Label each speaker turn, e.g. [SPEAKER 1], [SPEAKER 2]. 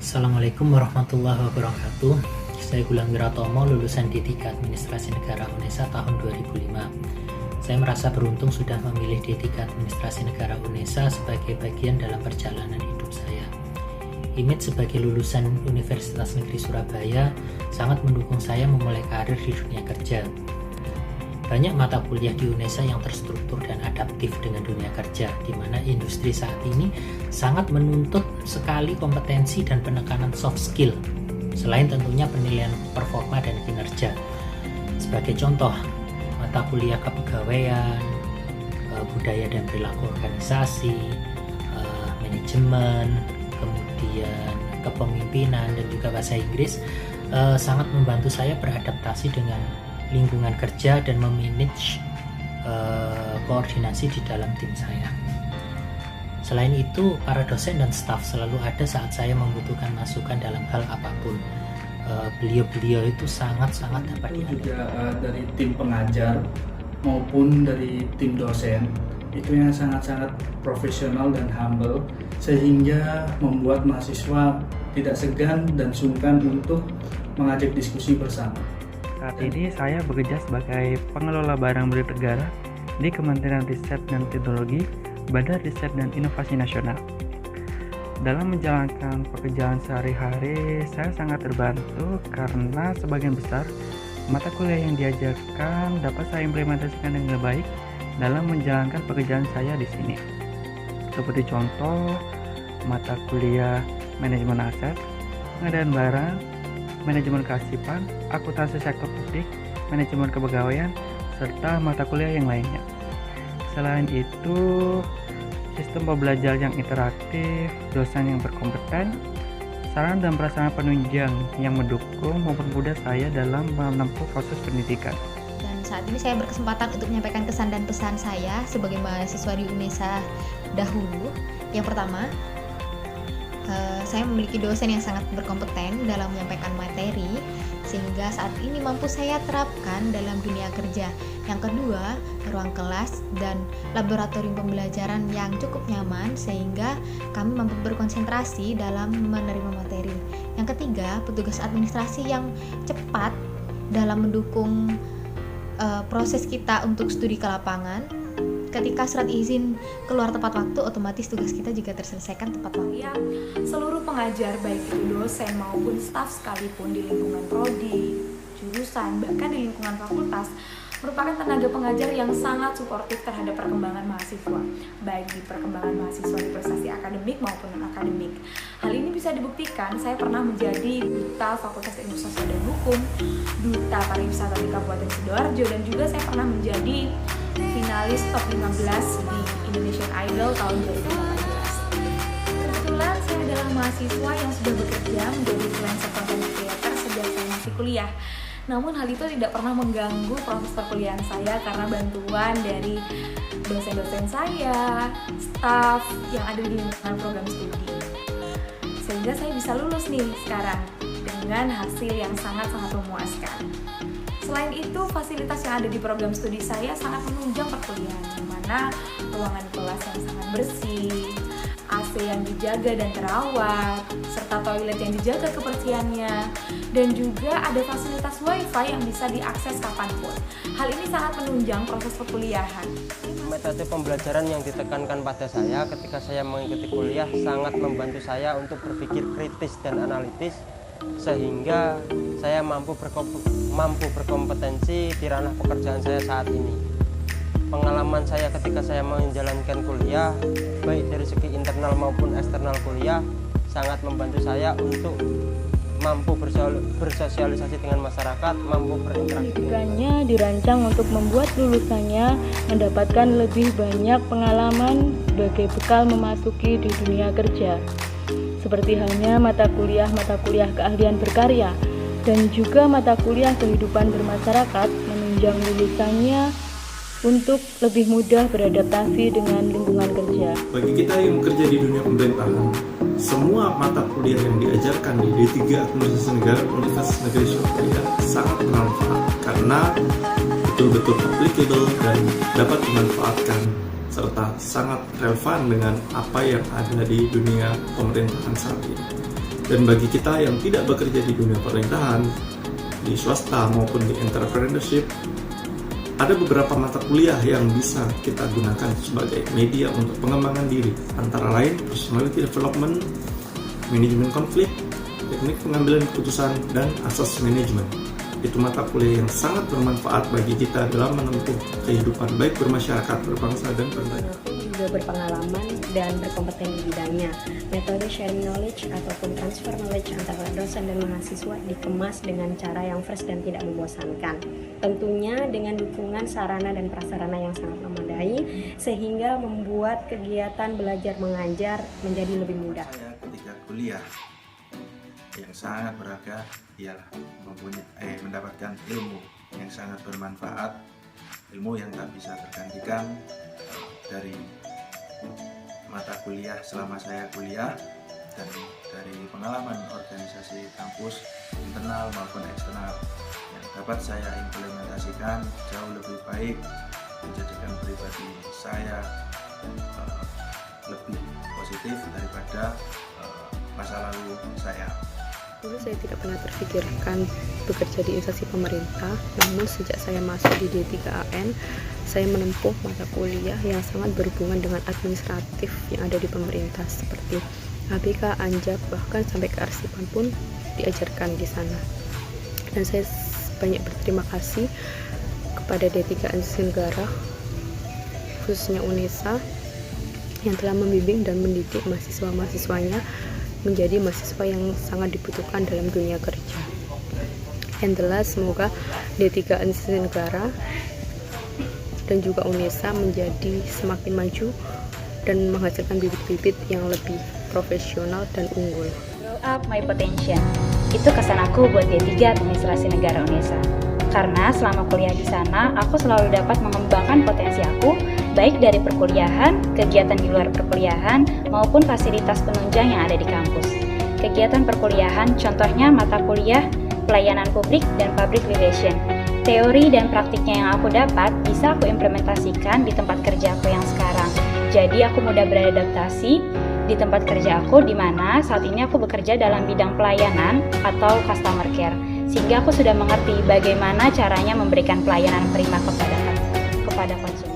[SPEAKER 1] Assalamualaikum warahmatullahi wabarakatuh. Saya Gulam Wiratomo, lulusan D3 Administrasi Negara UNESA tahun 2005. Saya merasa beruntung sudah memilih D3 Administrasi Negara UNESA sebagai bagian dalam perjalanan hidup saya. Image sebagai lulusan Universitas Negeri Surabaya sangat mendukung saya memulai karir di dunia kerja. Banyak mata kuliah di UNESA yang terstruktur dan adaptif dengan dunia kerja, di mana industri saat ini sangat menuntut sekali kompetensi dan penekanan soft skill, selain tentunya penilaian performa dan kinerja. Sebagai contoh, mata kuliah kepegawaian, budaya dan perilaku organisasi, manajemen, kemudian kepemimpinan, dan juga bahasa Inggris sangat membantu saya beradaptasi dengan lingkungan kerja dan memanage koordinasi di dalam tim saya. Selain itu, para dosen dan staf selalu ada saat saya membutuhkan masukan dalam hal apapun. Beliau-beliau itu sangat-sangat dapat diandalkan.
[SPEAKER 2] Juga dari tim pengajar maupun dari tim dosen itu yang sangat-sangat profesional dan humble, sehingga membuat mahasiswa tidak segan dan sungkan untuk mengajak diskusi bersama.
[SPEAKER 3] Saat ini saya bekerja sebagai pengelola barang milik negara di Kementerian Riset dan Teknologi, Badan Riset dan Inovasi Nasional. Dalam menjalankan pekerjaan sehari-hari, saya sangat terbantu karena sebagian besar mata kuliah yang diajarkan dapat saya implementasikan dengan baik dalam menjalankan pekerjaan saya di sini. Seperti contoh, mata kuliah manajemen aset, pengadaan barang, manajemen kearsipan, akuntansi sektor publik, manajemen kepegawaian, serta mata kuliah yang lainnya. Selain itu, sistem pembelajaran yang interaktif, dosen yang berkompeten, saran dan prasarana penunjang yang mendukung mempermudah saya dalam menempuh proses pendidikan.
[SPEAKER 4] Dan saat ini saya berkesempatan untuk menyampaikan kesan dan pesan saya sebagai mahasiswa di UNESA dahulu. Yang pertama, saya memiliki dosen yang sangat berkompeten dalam menyampaikan materi, sehingga saat ini mampu saya terapkan dalam dunia kerja. Yang kedua, ruang kelas dan laboratorium pembelajaran yang cukup nyaman, sehingga kami mampu berkonsentrasi dalam menerima materi. Yang ketiga, petugas administrasi yang cepat dalam mendukung proses kita untuk studi ke lapangan. Ketika surat izin keluar tepat waktu, otomatis tugas kita juga terselesaikan tepat waktu.
[SPEAKER 5] Seluruh pengajar, baik itu dosen maupun staf sekalipun di lingkungan prodi, jurusan, bahkan di lingkungan fakultas, merupakan tenaga pengajar yang sangat suportif terhadap perkembangan mahasiswa, baik di perkembangan mahasiswa di prestasi akademik maupun non-akademik. Hal ini bisa dibuktikan, saya pernah menjadi duta Fakultas Ilmu Sosial dan Hukum, duta pariwisata di Kabupaten Sidoarjo, dan juga saya pernah menjadi finalis top 15 di Indonesian Idol tahun 2018. Kebetulan saya adalah mahasiswa yang sudah bekerja menjadi influencer content creator sejak saya masih kuliah. Namun hal itu tidak pernah mengganggu proses perkuliahan saya karena bantuan dari dosen-dosen saya, staf yang ada di lingkungan program studi. Sehingga saya bisa lulus nih sekarang dengan hasil yang sangat-sangat memuaskan. Selain itu, fasilitas yang ada di program studi saya sangat menunjang perkuliahan, di mana ruangan kelas yang sangat bersih, AC yang dijaga dan terawat, serta toilet yang dijaga kebersihannya, dan juga ada fasilitas wifi yang bisa diakses kapanpun. Hal ini sangat menunjang proses perkuliahan.
[SPEAKER 6] Metode pembelajaran yang ditekankan pada saya ketika saya mengikuti kuliah sangat membantu saya untuk berpikir kritis dan analitis, sehingga saya mampu berkompetensi di ranah pekerjaan saya saat ini. Pengalaman saya ketika saya menjalankan kuliah, baik dari segi internal maupun eksternal kuliah, sangat membantu saya untuk mampu bersosialisasi dengan masyarakat, mampu berinteraksi.
[SPEAKER 7] Pendidikannya dirancang untuk membuat lulusannya mendapatkan lebih banyak pengalaman sebagai bekal memasuki di dunia kerja. Seperti halnya mata kuliah keahlian berkarya dan juga mata kuliah kehidupan bermasyarakat menunjang lulusannya untuk lebih mudah beradaptasi dengan lingkungan kerja.
[SPEAKER 8] Bagi kita yang bekerja di dunia pemerintahan, semua mata kuliah yang diajarkan di D3 Administrasi Negara Universitas Negeri Surabaya sangat bermanfaat karena betul-betul applicable dan dapat dimanfaatkan serta sangat relevan dengan apa yang ada di dunia pemerintahan saat ini. Dan bagi kita yang tidak bekerja di dunia pemerintahan, di swasta maupun di entrepreneurship, ada beberapa mata kuliah yang bisa kita gunakan sebagai media untuk pengembangan diri, antara lain personality development, manajemen konflik, teknik pengambilan keputusan, dan asas manajemen. Itu mata kuliah yang sangat bermanfaat bagi kita dalam menempuh kehidupan baik bermasyarakat, berbangsa, dan bernegara.
[SPEAKER 9] Aku juga berpengalaman dan berkompeten di bidangnya. Metode sharing knowledge ataupun transfer knowledge antara dosen dan mahasiswa dikemas dengan cara yang fresh dan tidak membosankan. Tentunya dengan dukungan sarana dan prasarana yang sangat memadai, sehingga membuat kegiatan belajar mengajar menjadi lebih mudah.
[SPEAKER 10] Saya ketika kuliah yang sangat berharga ialah mendapatkan ilmu yang sangat bermanfaat, ilmu yang tak bisa tergantikan dari mata kuliah selama saya kuliah, dan dari pengalaman organisasi kampus internal maupun eksternal yang dapat saya implementasikan jauh lebih baik, menjadikan pribadi saya lebih positif daripada masa lalu saya.
[SPEAKER 11] Dulu saya tidak pernah terfikirkan bekerja di instansi pemerintah, namun sejak saya masuk di D3AN, saya menempuh mata kuliah yang sangat berhubungan dengan administratif yang ada di pemerintah seperti ABK, Anjak, bahkan sampai kearsipan pun diajarkan di sana. Dan saya banyak berterima kasih kepada D3AN Negara, khususnya UNESA, yang telah membimbing dan mendidik mahasiswa-mahasiswanya menjadi mahasiswa yang sangat dibutuhkan dalam dunia kerja. And the last, semoga D3AN Negara dan juga UNESA menjadi semakin maju dan menghasilkan bibit-bibit yang lebih profesional dan unggul.
[SPEAKER 12] Grow up my potential. Itu kesan aku buat D3 Administrasi Negara UNESA. Karena selama kuliah di sana, aku selalu dapat mengembangkan potensi aku, baik dari perkuliahan, kegiatan di luar perkuliahan, maupun fasilitas penunjang yang ada di kampus. Kegiatan perkuliahan, contohnya mata kuliah, pelayanan publik, dan public relation. Teori dan praktiknya yang aku dapat, bisa aku implementasikan di tempat kerja aku yang sekarang. Jadi aku mudah beradaptasi di tempat kerja aku, di mana saat ini aku bekerja dalam bidang pelayanan atau customer care. Sehingga aku sudah mengerti bagaimana caranya memberikan pelayanan prima kepada konsumen.